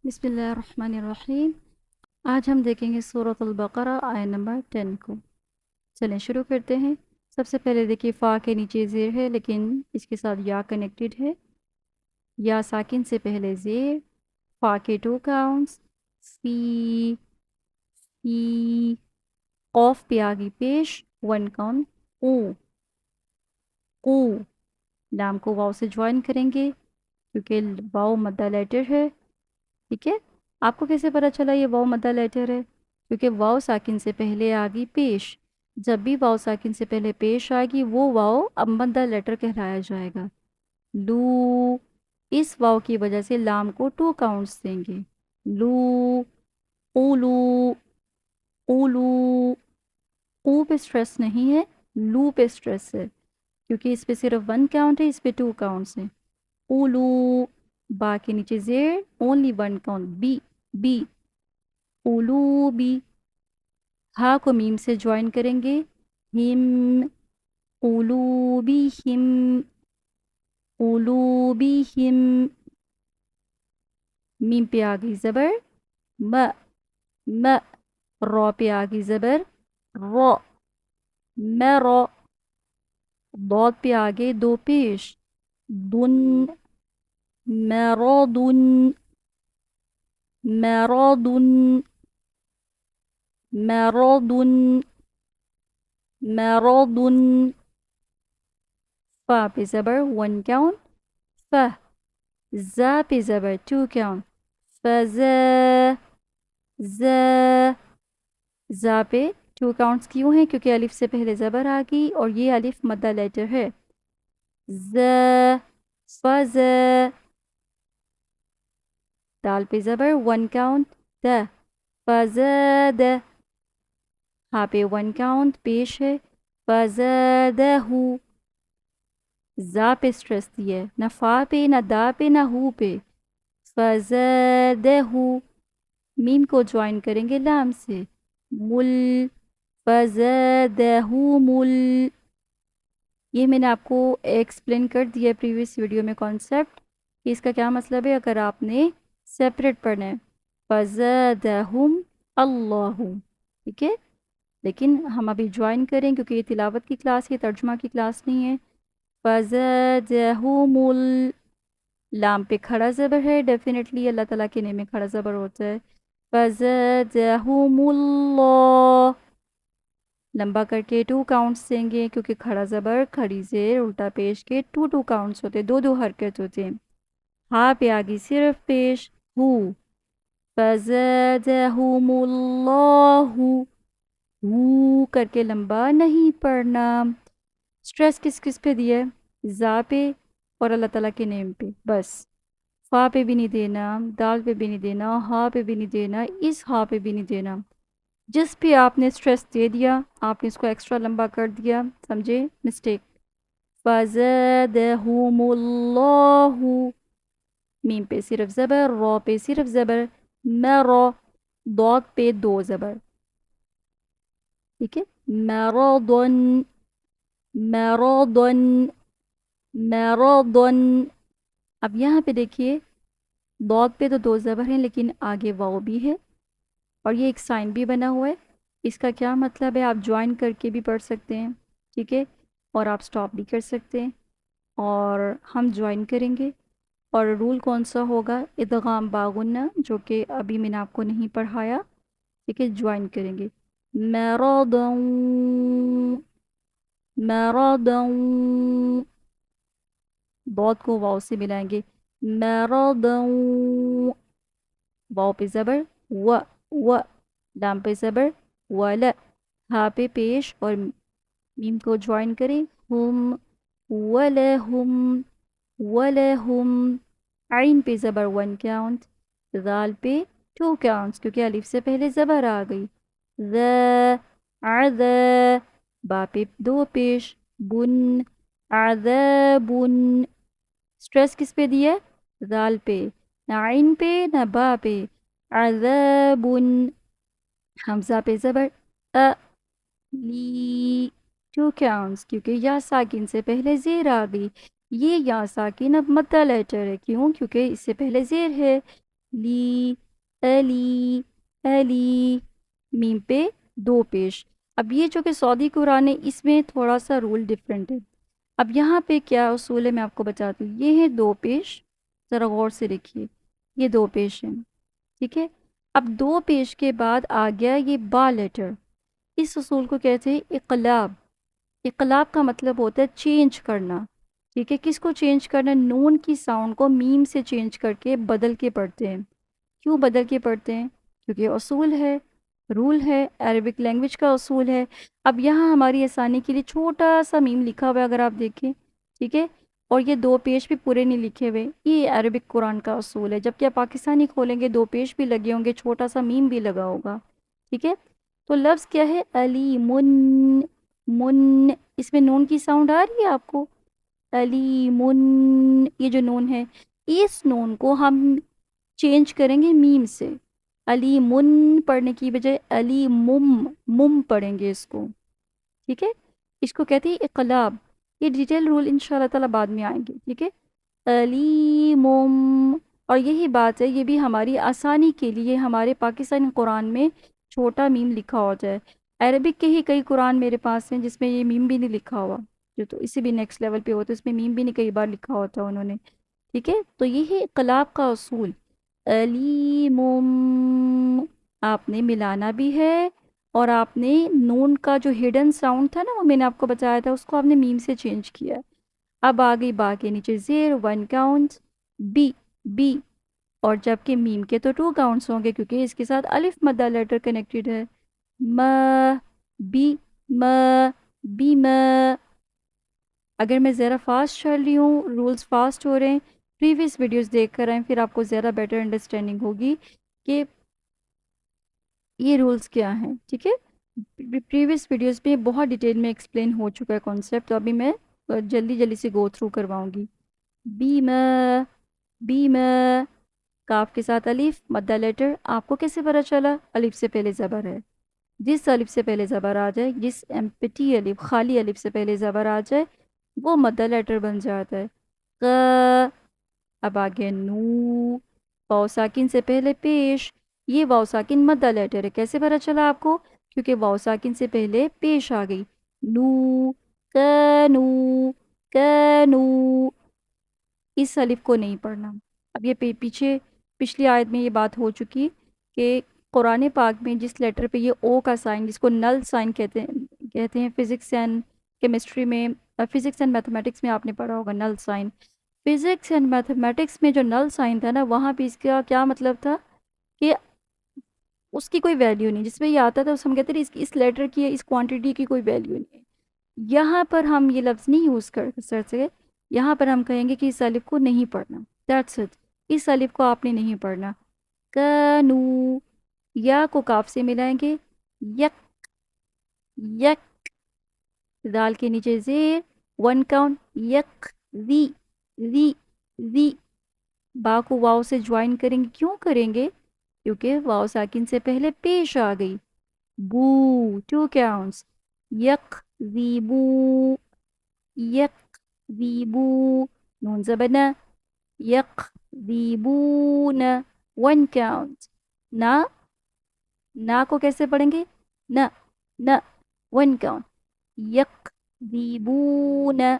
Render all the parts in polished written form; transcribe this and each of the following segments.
बिस्मिल्लाहिर्रहमानिर्रहीम। आज हम देखेंगे सूरत अल-बक़रा आयत नंबर 10 को। चलें शुरू करते हैं। सबसे पहले देखिए फ़ा के नीचे ज़ेर है लेकिन इसके साथ या कनेक्टेड है। या साकिन से पहले ज़ेर। फ़ा के 2 काउंट्स फ़ी ई। क़ाफ़ पे आगे पेश 1 काउंट क़ू क़ू। लाम को वाव से ज्वाइन करेंगे क्योंकि वाव मद्दा लेटर है। ठीक है, आपको कैसे पता चला ये वाव मद्दा लेटर है? क्योंकि वाव साकिन से पहले आ गई पेश। जब भी वाव साकिन से पहले पेश आएगी वो वाव अब मद्दा लेटर कहलाया जाएगा। लू, इस वाव की वजह से लाम को 2 काउंट्स देंगे। लू ऊलू ऊलू। ऊ पे स्ट्रेस नहीं है, लू पे स्ट्रेस है क्योंकि इस पे सिर्फ 1 काउंट है, इस पे 2 काउंट्स हैं। ऊलू, बा के नीचे जेर ओनली 1 काउंट बी बी। उलूबी। हा को मीम से ज्वाइन करेंगे हिम। उलूबिहिम उलूबिहिम। मीम पे आ गई ज़बर म म। रॉ पे आ गई ज़बर रॉ मरो। दौद पे आ गए 2 पेश दुन मरोदुन मरोदुन मरोदुन मरोदुन। फ़ा पे ज़बर 1 काउंट फ़। ज़ा पे ज़बर 2 काउंट फ़ज़ ज़। ज़ा पे 2 काउंट्स क्यों हैं? क्योंकि अलिफ से पहले ज़बर आ गई और ये अलिफ मद्दा लेटर है। ज़ फ़ज़। दाल पे ज़बर 1 काउंट द फ़ज़द। हा पे 1 काउंट पेश है फ़ज़दहू। ज़ा पे स्ट्रेस दिया है, ना फ़ा पे ना दा पे ना हू पे। फ़ज़दहू। मीम को ज्वाइन करेंगे लाम से मुल फ़ज़दहूमुल। ये मैंने आपको एक्सप्लेन कर दिया प्रीवियस वीडियो में कॉन्सेप्ट कि इसका क्या मतलब है अगर आपने सेपरेट पढ़ना है। फ़ज़दहुम अल्लाहु। ठीक है, लेकिन हम अभी ज्वाइन करें क्योंकि ये तिलावत की क्लास है, तर्जुमा की क्लास नहीं है। फ़ज़दहुमुल। लाम पे खड़ा ज़बर है, डेफिनेटली अल्लाह ताला के नेम में खड़ा ज़बर होता है। फ़ज़दहुमुल्लाह। लंबा करके 2 काउंट्स देंगे क्योंकि खड़ा ज़बर खड़ी ज़ेर उल्टा पेश के 2 काउंट्स होते, 2 हरकत होते हैं। हा पे आगे सिर्फ पेश हु। फ़ज़दहुमुल्लाहु। हु करके लंबा नहीं पढ़ना। स्ट्रेस किस किस पे दिया है? ज़ा पे और अल्लाह ताला के नेम पे बस। फ़ा पे भी नहीं देना, दाल पे भी नहीं देना, हा पे भी नहीं देना, इस हा पे भी नहीं देना। जिस पे आपने स्ट्रेस दे दिया आपने इसको एक्स्ट्रा लंबा कर दिया, समझे? मिस्टेक। फ़ज़दहुमुल्लाहु। मीम पे सिर्फ ज़बर, रॉ पे सिर्फ ज़बर मरो। दौद पे 2 ज़बर। ठीक है, मरोदन मरोदन मरोदन। अब यहाँ पे देखिए दौद पे तो 2 ज़बर हैं लेकिन आगे वाव भी है और ये एक साइन भी बना हुआ है। इसका क्या मतलब है? आप ज्वाइन करके भी पढ़ सकते हैं, ठीक है, और आप स्टॉप भी कर सकते हैं। और हम ज्वाइन करेंगे और रूल कौन सा होगा? इदगाम बागुन्ना, जो कि अभी मैंने आपको नहीं पढ़ाया। ठीक है, ज्वाइन करेंगे मरोदन मरोदन। दौद को वाव से मिलाएंगे मरोदन। वाव पे ज़बर व। लाम पे ज़बर वल। हा पे पेश और मीम को ज्वाइन करें हुम वलहुम वलहुम। आइन पे ज़बर 1 काउंट, दाल पे 2 काउंट्स क्योंकि अलिफ से पहले ज़बर आ गई। ज़ अज़। बा पे 2 पेश बुन अज़ाबुन। स्ट्रेस किस पे दिया? दाल पे, ना आइन पे ना बा पे। अज़ाबुन। हमज़ा पे ज़बर अ ली 2 काउंट्स क्योंकि या साकिन से पहले ज़ेर आ गई। ये या साकिन अब मद्दा लेटर है, क्यों? क्योंकि इससे पहले ज़ेर है। ली, अली, अली, मीम पे 2 पेश। अब ये जो कि सऊदी कुरान है इसमें थोड़ा सा रूल डिफरेंट है। अब यहाँ पे क्या उसूल है मैं आपको बताती हूँ। ये है 2 पेश, ज़रा गौर से देखिए, ये 2 पेश हैं, ठीक है। अब 2 पेश के बाद आ गया ये बा लेटर। इस उसूल को कहते हैं इक़लाब। इक़लाब का मतलब होता है चेंज करना, ठीक है। किसको चेंज करना? नून की साउंड को मीम से चेंज करके बदल के पढ़ते हैं। क्यों बदल के पढ़ते हैं? क्योंकि असूल है, रूल है, अरबिक लैंग्वेज का असूल है। अब यहाँ हमारी आसानी के लिए छोटा सा मीम लिखा हुआ है अगर आप देखें, ठीक है। और ये 2 पेज भी पूरे नहीं लिखे हुए, ये अरबिक कुरान का असूल है। जबकि आप पाकिस्तानी खोलेंगे 2 पेज भी लगे होंगे, छोटा सा मीम भी लगा होगा, ठीक है। तो लफ्ज़ क्या है? अली मुन, मुन, इसमें नून की साउंड आ रही है आपको? अली मुन, ये जो नून है, इस नून को हम चेंज करेंगे मीम से। अली मुन पढ़ने की बजाय अली मुम, मुम पढ़ेंगे इसको, ठीक है। इसको कहते हैं इक़लाब। ये डिटेल रूल इंशाल्लाह ताला बाद में आएंगे, ठीक है। अली मुम। और यही बात है, ये भी हमारी आसानी के लिए हमारे पाकिस्तानी कुरान में छोटा मीम लिखा होता है। अरबिक के ही कई कुरान मेरे पास हैं जिसमें ये मीम भी नहीं लिखा हुआ, जो तो इससे भी नेक्स्ट लेवल पे होता है, इसमें मीम भी नहीं कई बार लिखा होता उन्होंने, ठीक है। तो ये है इक़लाब का असूल। अलीमुम, आपने मिलाना भी है और आपने नून का जो हिडन साउंड था ना, वो मैंने आपको बताया था, उसको आपने मीम से चेंज किया है। अब आ गई बा के नीचे ज़ेर, 1 काउंट, बी, बी। और जबकि मीम के तो 2 काउंट्स होंगे क्योंकि इसके साथ अलिफ मद्दा लेटर कनेक्टेड है। म, बी, म, बी, म। अगर मैं ज़रा फास्ट चल रही हूँ, रूल्स फास्ट हो रहे हैं, प्रीवियस वीडियोस देख कर आएँ, फिर आपको ज़्यादा बेटर अंडरस्टैंडिंग होगी कि ये रूल्स क्या हैं, ठीक है। प्रीवियस वीडियोस में बहुत डिटेल में एक्सप्लेन हो चुका है कॉन्सेप्ट, तो अभी मैं जल्दी जल्दी से गो थ्रू करवाऊंगी। बीम, बीम, काफ के साथ अलिफ मद्दा लेटर। आपको कैसे पता चला? अलिफ से पहले ज़बर है। जिस अलिफ से पहले ज़बर आ जाए, जिस एम्प्टी अलिफ, खाली अलिफ से पहले ज़बर आ जाए, वो मद्दा लेटर बन जाता है। क, अब आगे नू, वाव साकिन से पहले पेश, ये वाव साकिन मद्दा लेटर है। कैसे पता चला आपको? क्योंकि वाव साकिन से पहले पेश आ गई। नू, कनू, कनू, इस अलिफ को नहीं पढ़ना। अब ये पीछे पिछली आयत में ये बात हो चुकी कि कुरान पाक में जिस लेटर पे ये ओ का साइन, जिसको नल साइन कहते हैं फिज़िक्स एंड केमिस्ट्री में, फिज़िक्स एंड मैथमेटिक्स में आपने पढ़ा होगा नल साइन। फिज़िक्स एंड मैथमेटिक्स में जो नल साइन था ना, वहाँ पे इसका क्या मतलब था कि उसकी कोई वैल्यू नहीं। जिसमें ये आता था उस हम कहते थे इस लेटर की, इस क्वांटिटी की कोई वैल्यू नहीं है। यहाँ पर हम ये लफ्ज़ नहीं यूज़ कर सकते। यहाँ पर हम कहेंगे कि इस अलिफ को नहीं पढ़ना, दैट्स इट। इस अलिफ को आपने नहीं पढ़ना। कनू, या को काफ से मिलाएंगे, यक, यक, दाल के नीचे जेर, 1 काउंट, यक, वी, वी, वी। बा को वाव से ज्वाइन करेंगे। क्यों करेंगे? क्योंकि वाव साकिन से पहले पेश आ गई। बू, 2 काउंट्स, यक, वी, बू, यक, वी, बू, नून ज़बरना, यक, वी, बू, न, 1 काउंट। ना, ना को कैसे पढ़ेंगे? न, न, 1 काउंट, यक, वी, बू, न।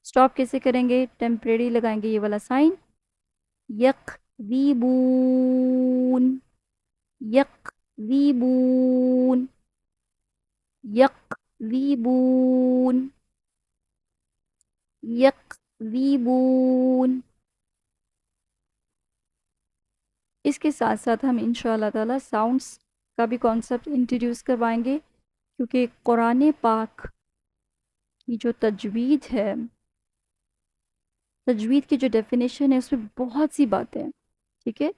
स्टॉप कैसे करेंगे? टेम्परेरी लगाएंगे ये वाला साइन, यक, वी, बून, यक, वी, बून, यक, वी, बून, यक, वी, बून। इसके साथ साथ हम इंशाअल्लाह ताला साउंड्स का भी कॉन्सेप्ट इंट्रोड्यूस करवाएंगे, क्योंकि कुरान पाक की जो तजवीद है, तजवीद की जो डेफिनेशन है, उसमें बहुत सी बातें हैं, ठीक है।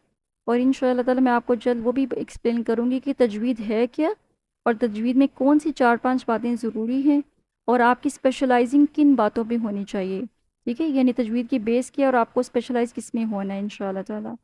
और इंशाअल्लाह ताला मैं आपको जल्द वो भी एक्सप्लेन करूँगी कि तजवीद है क्या, और तजवीद में कौन सी 4-5 बातें ज़रूरी हैं, और आपकी स्पेशलाइजिंग किन बातों पे होनी चाहिए, ठीक है। यानी तजवीद की बेस क्या और आपको स्पेशलाइज किस में होना है इंशाअल्लाह ताला।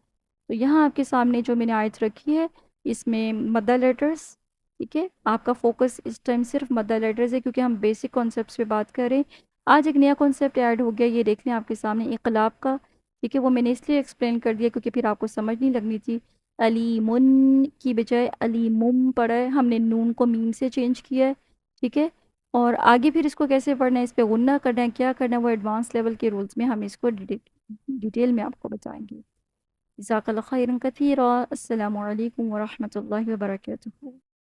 तो यहाँ आपके सामने जो मैंने आयत रखी है, इसमें मद्दा लेटर्स, ठीक है। आपका फोकस इस टाइम सिर्फ मद्दा लेटर्स है क्योंकि हम बेसिक कॉन्सेप्ट्स पे बात कर रहे हैं। आज एक नया कॉन्सेप्ट ऐड हो गया, ये देख लें आपके सामने, इक़लाब का। ٹھیک ہے، وہ میں نے اس لیے ایکسپلین کر دیا کیونکہ پھر آپ کو سمجھ نہیں لگنی تھی. علیمن کی بجائے علیمم پڑھا ہے ہم نے، نون کو میم سے چینج کیا ہے. ٹھیک ہے، اور آگے پھر اس کو کیسے پڑھنا ہے، اس پہ غنہ کرنا ہے، کیا کرنا ہے، وہ ایڈوانس لیول کے رولز میں ہم اس کو ڈیٹیل میں آپ کو بتائیں گے. جزاک اللہ خیرا کثیرا. السلام علیکم ورحمۃ اللہ وبرکاتہ.